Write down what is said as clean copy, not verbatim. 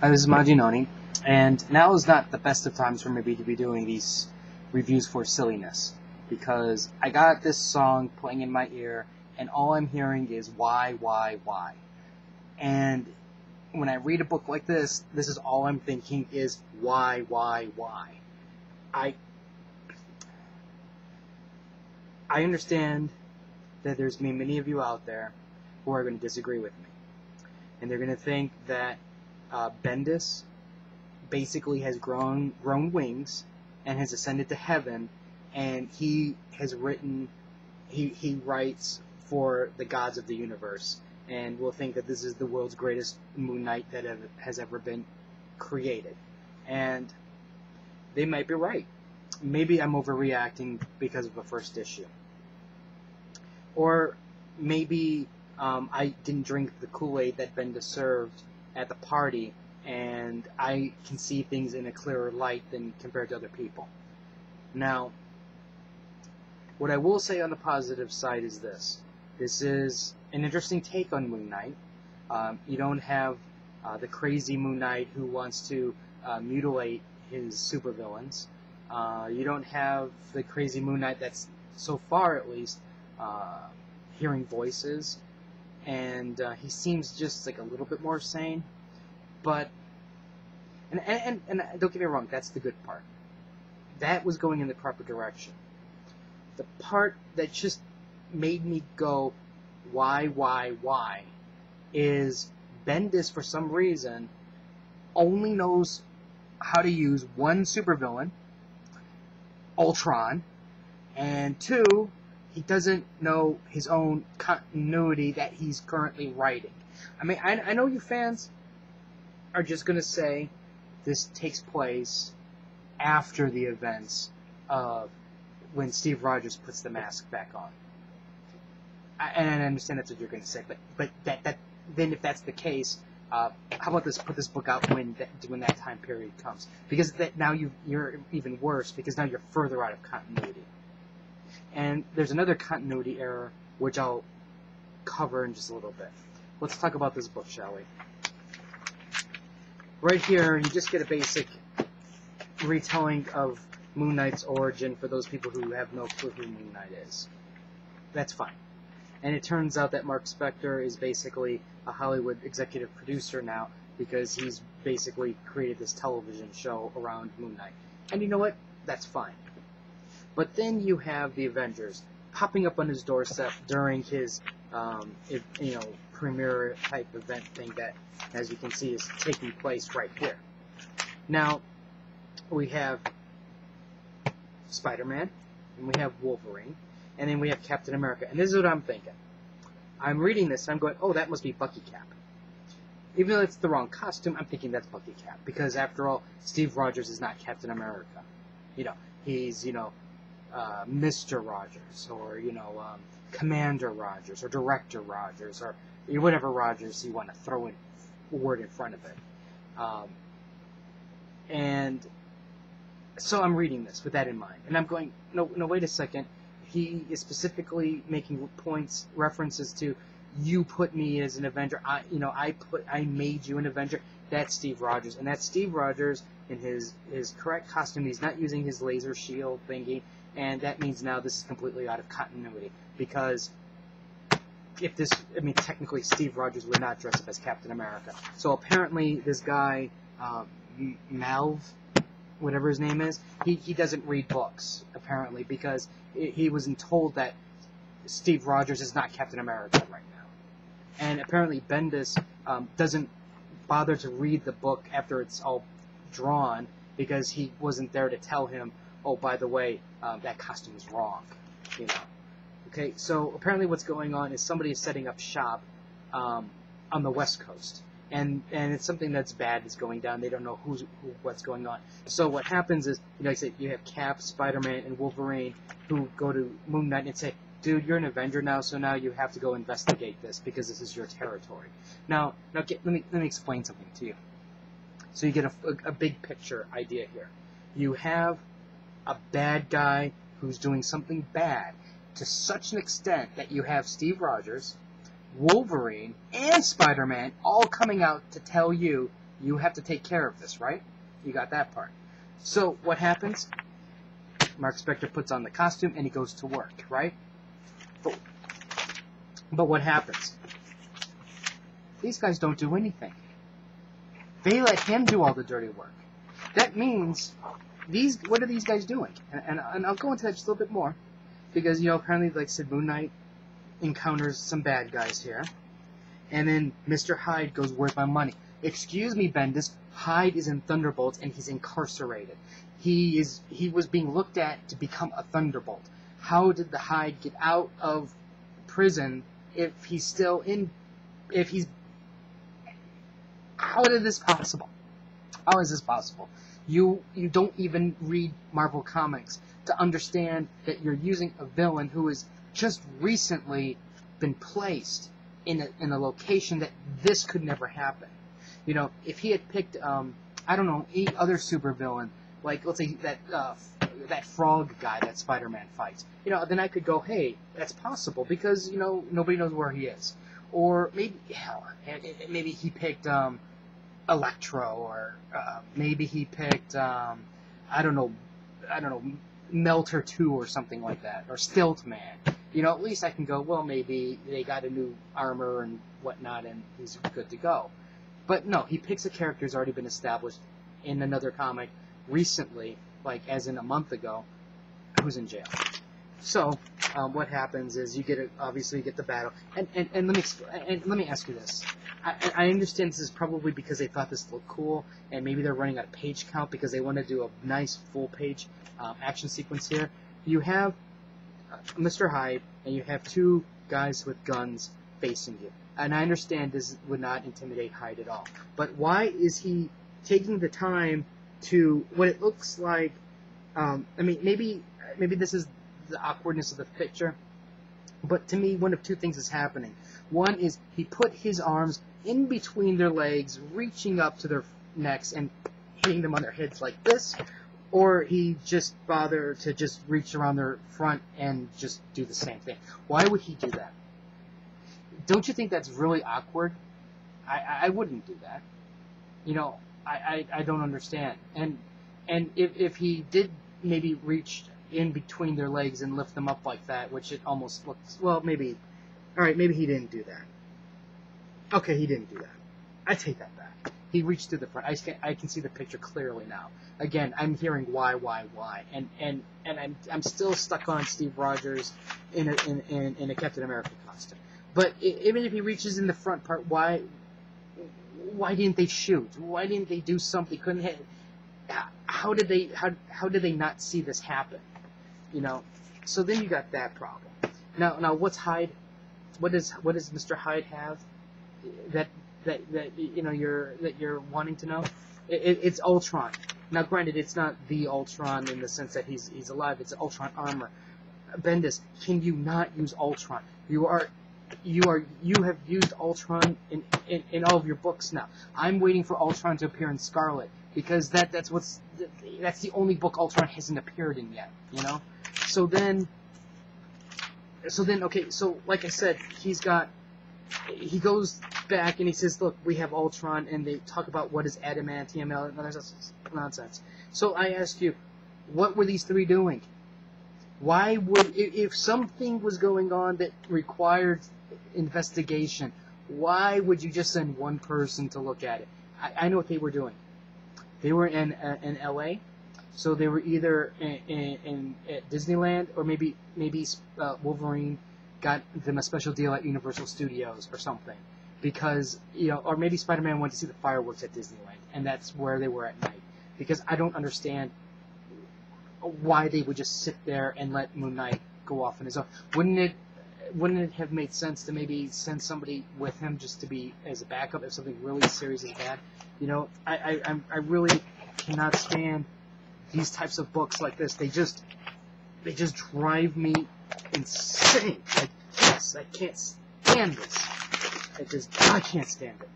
This is Majinoni, and now is not the best of times for me to be doing these reviews for silliness, because I got this song playing in my ear, and all I'm hearing is why? And when I read a book like this is all I'm thinking is why? I I understand that there's going to be many of you out there who are going to disagree with me, and they're going to think that Bendis basically has grown wings and has ascended to heaven, and he has written he writes for the gods of the universe, and will think that this is the world's greatest Moon Knight that has ever been created. And they might be right. Maybe I'm overreacting because of the first issue. Or maybe I didn't drink the Kool-Aid that Bendis served at the party, and I can see things in a clearer light than compared to other people. Now, what I will say on the positive side is this. This is an interesting take on Moon Knight. You don't have the crazy Moon Knight who wants to mutilate his supervillains. You don't have the crazy Moon Knight that's, so far at least, hearing voices. And he seems just like a little bit more sane. But, and don't get me wrong, that's the good part. That was going in the proper direction. The part that just made me go, why, is Bendis, for some reason, only knows how to use one supervillain, Ultron, and two, he doesn't know his own continuity that he's currently writing. I mean, I know you fans are just going to say this takes place after the events of when Steve Rogers puts the mask back on. And I understand that's what you're going to say, but that then if that's the case, how about put this book out when that time period comes? Because now you're even worse, because now you're further out of continuity. And there's another continuity error, which I'll cover in just a little bit. Let's talk about this book, shall we? Right here, you just get a basic retelling of Moon Knight's origin for those people who have no clue who Moon Knight is. That's fine. And it turns out that Mark Spector is basically a Hollywood executive producer now, because he's basically created this television show around Moon Knight. And you know what? That's fine. But then you have the Avengers popping up on his doorstep during his, premiere type event thing that, as you can see, is taking place right here. Now, we have Spider-Man, and we have Wolverine, and then we have Captain America. And this is what I'm thinking. I'm reading this, and I'm going, oh, that must be Bucky Cap. Even though it's the wrong costume, I'm thinking that's Bucky Cap. Because, after all, Steve Rogers is not Captain America. He's, Mr. Rogers, or, Commander Rogers, or Director Rogers, or whatever Rogers you want to throw in word in front of it. And so I'm reading this with that in mind. And I'm going, no, wait a second. He is specifically making references to, you put me as an Avenger. I made you an Avenger. That's Steve Rogers. And that's Steve Rogers in his correct costume. He's not using his laser shield thingy. And that means now this is completely out of continuity. Because technically Steve Rogers would not dress up as Captain America. So apparently this guy, Malv, whatever his name is, he doesn't read books, apparently, because he wasn't told that Steve Rogers is not Captain America right now. And apparently Bendis doesn't bother to read the book after it's all drawn, because he wasn't there to tell him, oh, by the way, that costume is wrong, Okay, so apparently what's going on is somebody is setting up shop on the West Coast. And it's something that's bad is going down. They don't know what's going on. So what happens is, like I said, you have Cap, Spider-Man, and Wolverine who go to Moon Knight and say, dude, you're an Avenger now, so now you have to go investigate this because this is your territory. Now let me explain something to you. So you get a big picture idea here. You have a bad guy who's doing something bad to such an extent that you have Steve Rogers, Wolverine, and Spider-Man all coming out to tell you You have to take care of this, right? You got that part. So what happens? Mark Spector puts on the costume and he goes to work, right? But what happens? These guys don't do anything. They let him do all the dirty work. That means what are these guys doing? And I'll go into that just a little bit more, because apparently, like I said, Moon Knight encounters some bad guys here, and then Mr. Hyde goes, "Where's my money?" Excuse me, Bendis. Hyde is in Thunderbolts and he's incarcerated. He was being looked at to become a Thunderbolt. How did the Hyde get out of prison if he's still in? How is this possible? How is this possible? You don't even read Marvel Comics to understand that you're using a villain who has just recently been placed in a location that this could never happen. If he had picked, I don't know, any other supervillain, like let's say that frog guy that Spider-Man fights, then I could go, hey, that's possible because nobody knows where he is, or maybe he picked Electro, or maybe he picked I don't know, Melter 2 or something like that, or Stilt Man. At least I can go, well, maybe they got a new armor and whatnot, and he's good to go. But no, he picks a character who's already been established in another comic recently, like as in a month ago, who's in jail. So what happens is obviously you get the battle, and let me ask you this. I understand this is probably because they thought this looked cool, and maybe they're running out of page count because they want to do a nice full page action sequence here. You have Mr. Hyde, and you have two guys with guns facing you. And I understand this would not intimidate Hyde at all. But why is he taking the time to what it looks like? Maybe this is the awkwardness of the picture. But to me, one of two things is happening. One is he put his arms in between their legs, reaching up to their necks and hitting them on their heads like this. Or he just bothered to just reach around their front and just do the same thing. Why would he do that? Don't you think that's really awkward? I wouldn't do that. I don't understand. And if he did maybe reach in between their legs and lift them up like that, which it almost looks, well, maybe, alright, maybe he didn't do that. Okay, he didn't do that. I take that back. He reached through the front. I can see the picture clearly now. Again, I'm hearing why, and I'm still stuck on Steve Rogers in a Captain America costume. But even if he reaches in the front part, why didn't they shoot? Why didn't they do something? Couldn't hit? How did they not see this happen? So then you got that problem. Now what's Hyde? What does Mr. Hyde have that you're wanting to know? It's Ultron. Now, granted, it's not the Ultron in the sense that he's alive. It's Ultron armor. Bendis, can you not use Ultron? You have used Ultron in all of your books now. I'm waiting for Ultron to appear in Scarlet because that's the only book Ultron hasn't appeared in yet. So then okay. So like I said, he goes back and he says, "Look, we have Ultron," and they talk about what is adamantium and all that nonsense. So I ask you, what were these three doing? Why would, if something was going on that required investigation, why would you just send one person to look at it? I know what they were doing. They were in L.A., so they were either at Disneyland, or maybe Wolverine got them a special deal at Universal Studios or something, because or maybe Spider-Man went to see the fireworks at Disneyland, and that's where they were at night. Because I don't understand why they would just sit there and let Moon Knight go off on his own. Wouldn't it have made sense to maybe send somebody with him just to be as a backup if something really serious is bad? I really cannot stand these types of books like this. They just drive me insane. I can't stand this. I can't stand it.